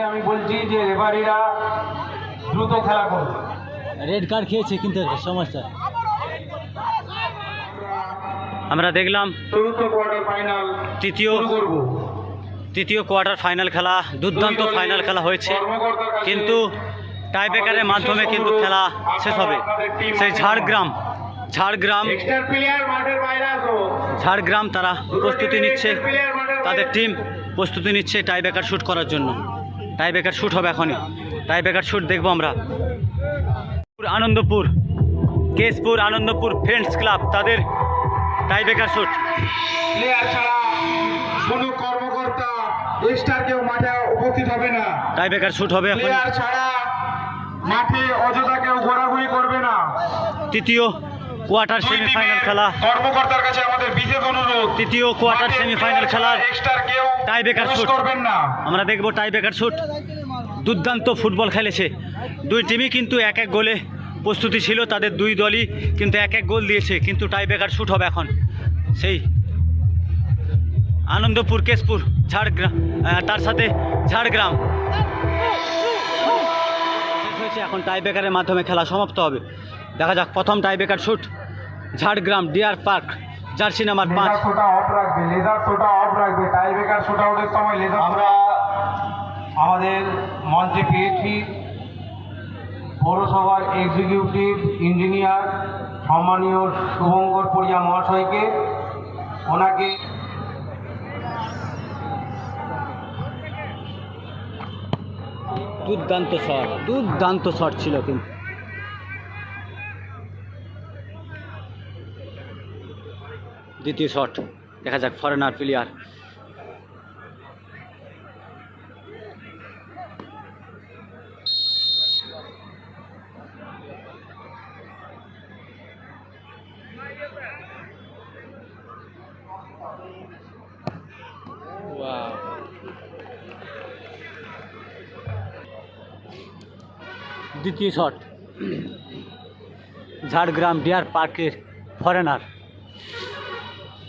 আমি বলছি যে রেফারিরা দ্রুত খেলা করবে। রেড কার্ড খেয়েছে কিন্তু সমস্যা। আমরা দেখলাম তৃতীয় কোয়ার্টার ফাইনাল খেলা, দুর্দান্ত ফাইনাল খেলা হয়েছে, কিন্তু টাইব্রেকারের মাধ্যমে কিন্তু খেলা শেষ হবে। সেই ঝাড়গ্রাম তারা প্রস্তুতি নিচ্ছে, তাদের টিম প্রস্তুতি নিচ্ছে টাইব্রেকার শ্যুট করার জন্য। টাইব্রেকার শ্যুট হবে এখনই, টাইব্রেকার শ্যুট দেখবো আমরা। কেশপুর আনন্দপুর ফ্রেন্ডস ক্লাব তাদের টাইব্রেকার শ্যুট। প্লেয়ার ছাড়া কোনো কর্মকর্তা স্টার কেউ মাঠে উপস্থিত হবে না। টাইব্রেকার শ্যুট হবে এখন। প্লেয়ার ছাড়া মাঠে অযথা কেউ ঘোরাঘুরি করবে না। তৃতীয় কোয়ার্টার সেমিফাইনাল খেলা, কর্মকর্তার কাছে আমাদের বিশেষ অনুরোধ, তৃতীয় কোয়ার্টার সেমিফাইনাল খেলার স্টার কেউ টাইব্রেকার শ্যুট করবেন না। আমরা দেখব টাইব্রেকার শ্যুট। দুর্দান্ত ফুটবল খেলেছে দুই টিমই, কিন্তু এক এক গোলে প্রস্তুতি ছিল তাদের দুই দলই, কিন্তু এক এক গোল দিয়েছে। কিন্তু টাইব্রেকার শ্যুট হবে এখন। সেই আনন্দপুর কেশপুর ঝাড়গ্রাম, তার সাথে ঝাড়গ্রাম শেষ হয়েছে। এখন টাইব্রেকারের মাধ্যমে খেলা সমাপ্ত হবে। দেখা যাক প্রথম tiebreaker shoot. Jhargram deer park, jersey number 5। Tiebreaker shoot আউটের সময় আমরা আমাদের মঞ্চে পেয়েছি পৌরসভার এক্সিকিউটিভ ইঞ্জিনিয়ার সম্মানীয় শুভঙ্কর পরিয়া মহাশয়কে। ওনাকে দুর্দান্ত শট ছিল। কিন্তু দ্বিতীয় শট দেখা যাক, ফরেনার প্লেয়ার। দ্বিতীয় শট ঝাড়গ্রাম ডিয়ার পার্কের ফরেনার।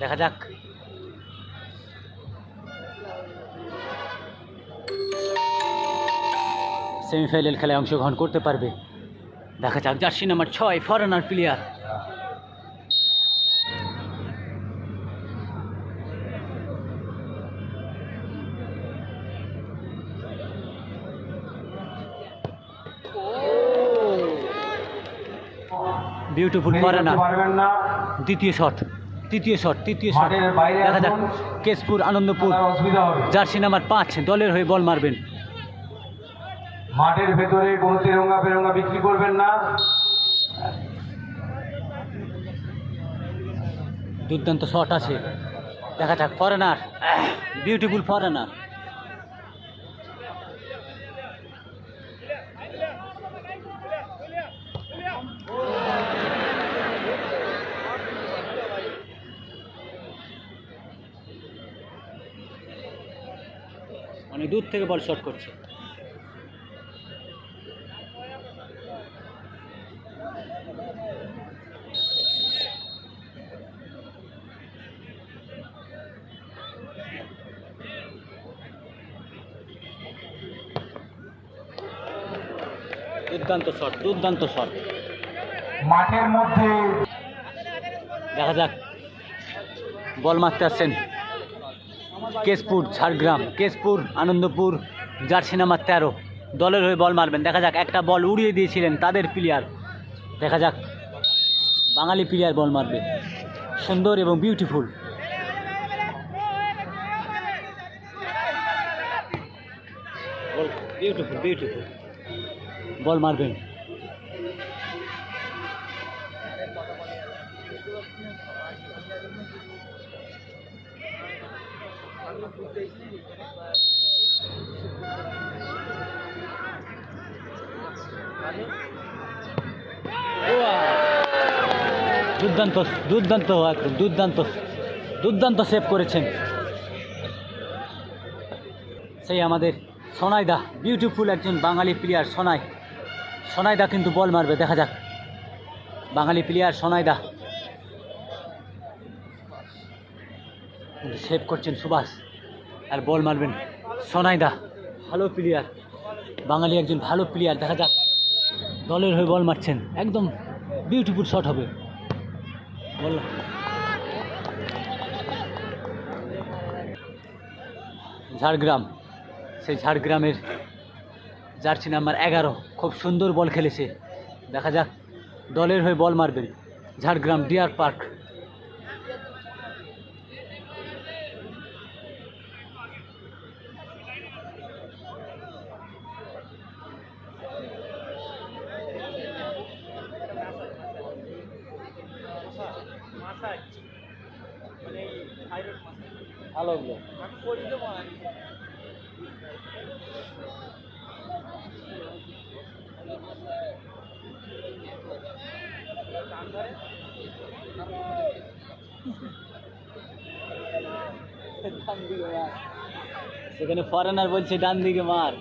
দেখা যাক। সেমিফাইনাল খেলায় অংশগ্রহণ করতে পারবে। দেখা যাক, jersey number 6 foreigner player. Beautiful foreigner. তৃতীয় শট দেখা যাক। কেশপুর আনন্দপুর জার্সি নাম্বার 5 দলের হয়ে বল মারবেন। মাঠের ভেতরে কোনো তেরঙ্গা বিক্রি করবেন না। দুর্দান্ত শট আছে। দেখা যাক, ফরেনার, বিউটিফুল ফরেনার। অনেক দূর থেকে বল শট করছে। দুর্দান্ত শট মাঠের মধ্যে। দেখা যাক, বল মারতে আসছেন কেশপুর আনন্দপুর জার্সি নাম্বার 13 দলের হয়ে বল মারবেন। দেখা যাক, একটা বল উড়িয়ে দিয়েছিলেন তাদের প্লেয়ার। দেখা যাক, বাঙালি প্লেয়ার বল মারবে। সুন্দর এবং বিউটিফুল। বল মারবেন। দুর্দান্ত সেভ করেছেন সেই আমাদের সোনাইদা। বিউটিফুল একজন বাঙালি প্লেয়ার সোনাইদা কিন্তু বল মারবে। দেখা যাক, বাঙালি প্লেয়ার সোনাইদা সেভ করছেন সুভাষ, আর বল মারবেন সোনাইদা। ভালো প্লেয়ার। বাঙালি একজন ভালো প্লেয়ার, দেখা যাক দলের হয়ে বল মারছেন, একদম বিউটিফুল শট হবে বল। ঝাড়গ্রাম, সেই ঝাড়গ্রামের জার্সি নাম্বার 11 খুব সুন্দর বল খেলেছে, দেখা যাক দলের হয়ে বল মারবেন ঝাড়গ্রাম ডিয়ার পার্ক। ভালো সেখানে ফরেনার বলছে ডান দিকে মার।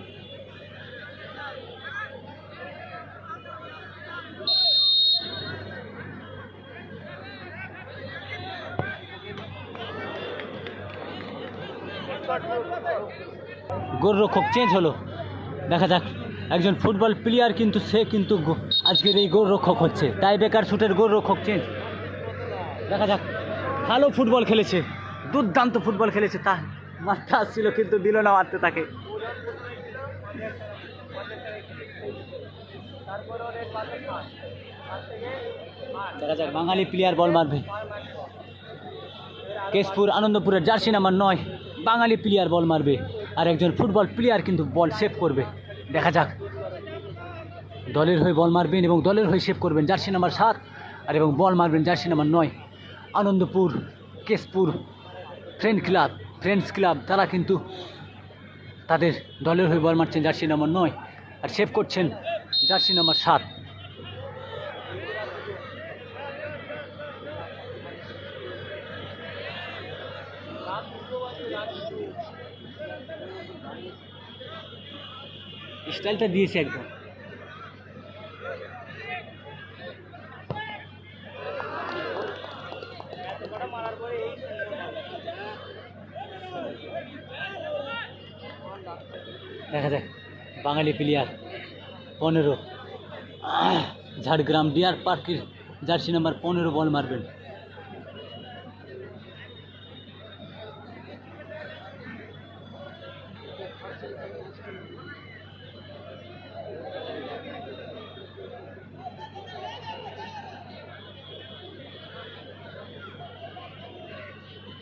গোলরক্ষক চেঞ্জ হলো, দেখা যাক একজন ফুটবল প্লেয়ার কিন্তু সে কিন্তু আজকের এই গোলরক্ষক হচ্ছে, টাই বেকার শুটের গোলরক্ষক চেঞ্জ। দেখা যাক ভালো ফুটবল খেলেছে, দুর্দান্ত ফুটবল খেলেছে, তা মারতে আসছিল কিন্তু দিল না মারতে তাকে। দেখা যাক বাঙালি প্লেয়ার বল মারবে, কেশপুর আনন্দপুরের জার্সি নাম্বার 9 বাঙালি প্লেয়ার বল মারবে, আর একজন ফুটবল প্লেয়ার কিন্তু বল সেভ করবে। দেখা যাক দলের হয়ে বল মারবেন এবং দলের হয়ে সেভ করবেন জার্সি নাম্বার 7, আর এবং বল মারবেন jersey number 9 Anandapur Keshpur friends club, তারা কিন্তু তাদের দলের হয়ে বল মারছেন জার্সি নাম্বার 9 আর সেভ করছেন জার্সি নাম্বার 7। স্টাইলটা দিয়েছে একদম। দেখা যাক বাঙালি প্লেয়ার 15 ঝাড়গ্রাম ডিয়ার পার্কের জার্সি নাম্বার 15 বল মারবেন।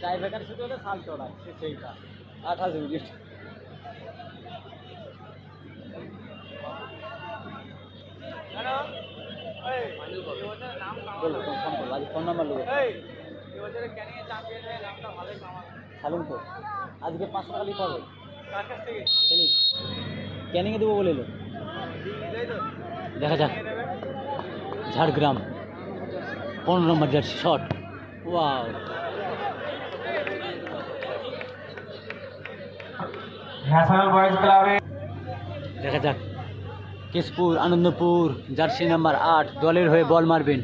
টাই বেকার শুট হলে সাল চড়া সেইটা 28 মিনিট। ফোন নাম্বার লোক ছাড়ুন তো, আজকে 500 টাকা লিখতে হবে ক্যানিংয়ে দেবো বলে এলো। দেখা যাক ঝাড়গ্রাম 15 নম্বর jersey shot, wow. National boys ক্লাবে দেখা যাক কেশপুর আনন্দপুর জার্সি নাম্বার 8 দলের হয়ে বল মারবেন।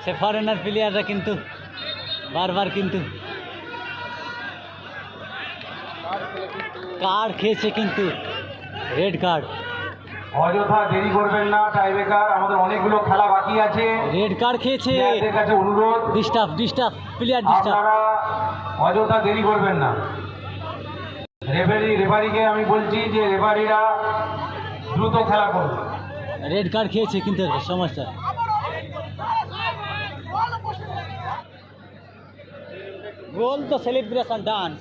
সেই ফরেনার প্লেয়াররা কিন্তু বারবার কিন্তু কার্ড খেয়েছে, কিন্তু রেড কার্ড। অযথা দেরি করবেন না, টাইব্রেকার আমাদের অনেকগুলো খেলা বাকি আছে। রেড কার্ড খেয়েছে, প্লেয়ারদের কাছে অনুরোধ, ডিস্টার্ব প্লেয়ার ডিস্টার্ব। আপনারা অযথা দেরি করবেন না। রেফারিকে আমি বলছি যে রেফারিরা দ্রুত খেলা করুন। রেড কার্ড খেয়েছে কিন্তু সমস্যা। গোল তো সেলিব্রেশন ডান্স।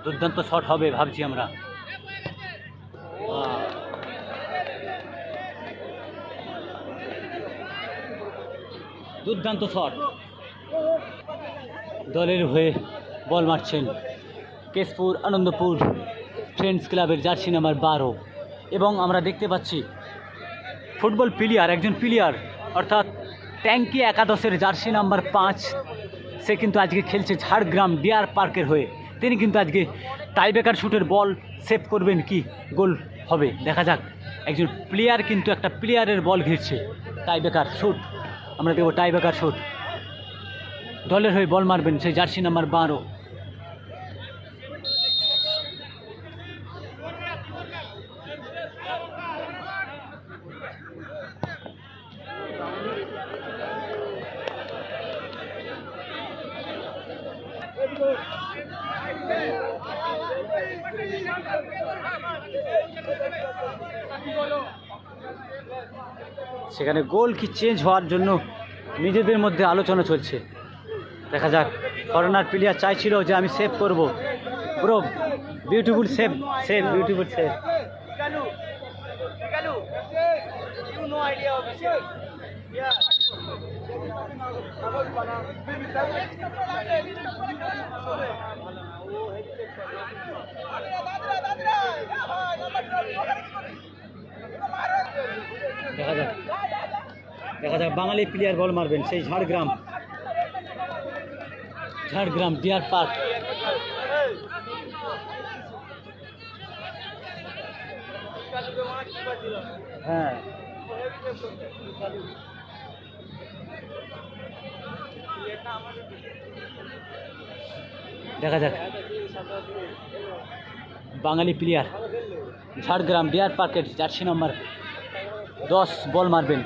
দুর্দান্ত শট হবে ভাবছি আমরা। দুর্দান্ত শট। দলের হয়ে বল মারছেন কেশপুর আনন্দপুর ফ্রেন্ডস ক্লাবের জার্সি নাম্বার 12। এবং আমরা দেখতে পাচ্ছি ফুটবল প্লেয়ার, একজন প্লেয়ার অর্থাৎ ট্যাঙ্কি একাদশের জার্সি নাম্বার 5, সে কিন্তু আজকে খেলছে ঝাড়গ্রাম ডিয়ার পার্কের হয়ে। তিনি কিন্তু আজকে টাইব্রেকার শুটের বল সেভ করবেন কি গোল হবে দেখা যাক। একজন প্লেয়ার কিন্তু একটা প্লেয়ারের বল ঘিরছে, টাইব্রেকার শুট। আমরা দেখব টাইব্রেকার শুট। দলের হয়ে বল মারবেন সেই জার্সি নাম্বার 12। সেখানে গোল কি চেঞ্জ হওয়ার জন্য নিজেদের মধ্যে আলোচনা চলছে। দেখা যাক। ফরেনার প্লেয়ার চাইছিল যে আমি সেভ করব। Bro, beautiful save, save, beautiful save. দেখা যাক, দেখা যাক বাঙালি প্লেয়ার বল মারবেন সেই ঝাড়গ্রাম ডিয়ার পার্ক। হ্যাঁ, দেখা যাক বাঙালি প্লেয়ার ঝাড়গ্রাম ডিয়ার পার্কের জার্সি নাম্বার 10 বল মারবেন।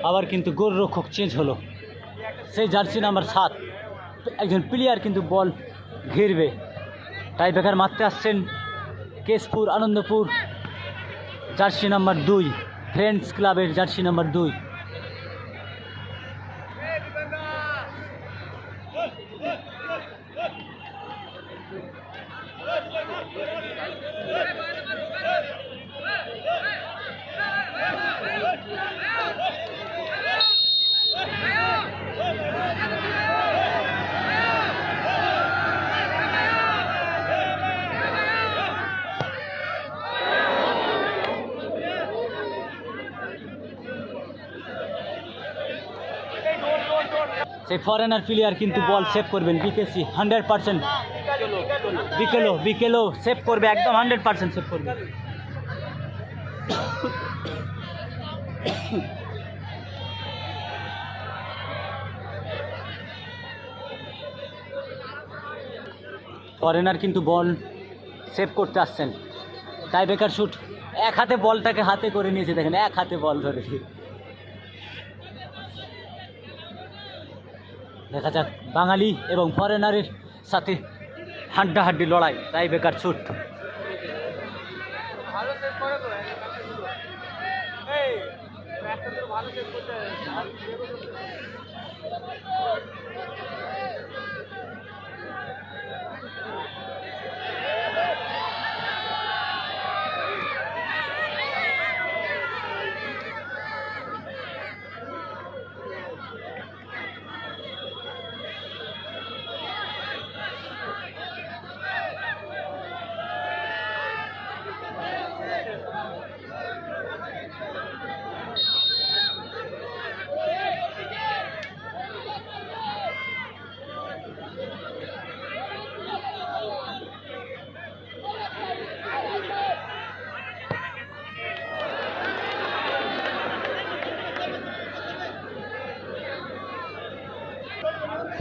আবার কিন্তু গোলরক্ষক চেঞ্জ হলো, সেই জার্সি নাম্বার 7 একজন প্লেয়ার কিন্তু বল ঘিরবে। টাইব্রেকার মারতে আসছেন Keshpur Anandapur jersey number 2, friends ক্লাবের জার্সি নাম্বার 2। সেই ফরেনার প্লেয়ার কিন্তু বল সেভ করবেন বিকেসি 100%। বিকেলো সেভ করবে, একদম 100% সেভ করবে। ফরেনার কিন্তু বল সেভ করতে আসছেন। টাইব্রেকার শুট, এক হাতে বলটাকে হাতে করে নিয়েছে, দেখেন এক হাতে বল ধরে। দেখা যাক বাঙালি এবং ফরেনারের সাথে হাড্ডাহাড্ডি লড়াই, টাইব্রেকার শুট।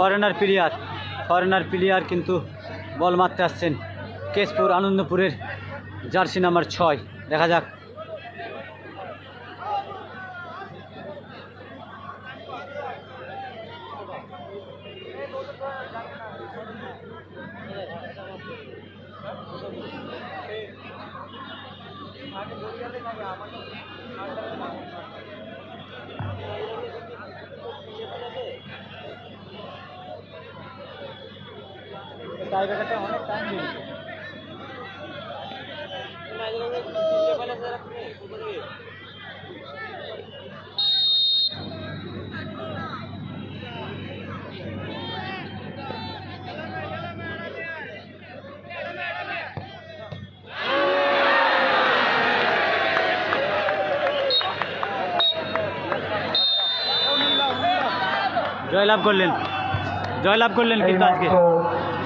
ফরেনার প্লেয়ার কিন্তু বল মারতে আসছেন কেশপুর আনন্দপুরের জার্সি নাম্বার 6। দেখা যাক অনেক টাইম জয়লাভ করলেন কিন্তু আজকে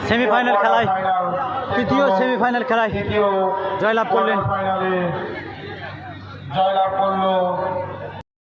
সেমিফাইনাল খেলায়, তৃতীয় সেমিফাইনাল খেলায় তৃতীয় জয়লাভ করলেন। ফাইনালে জয়লাভ করলো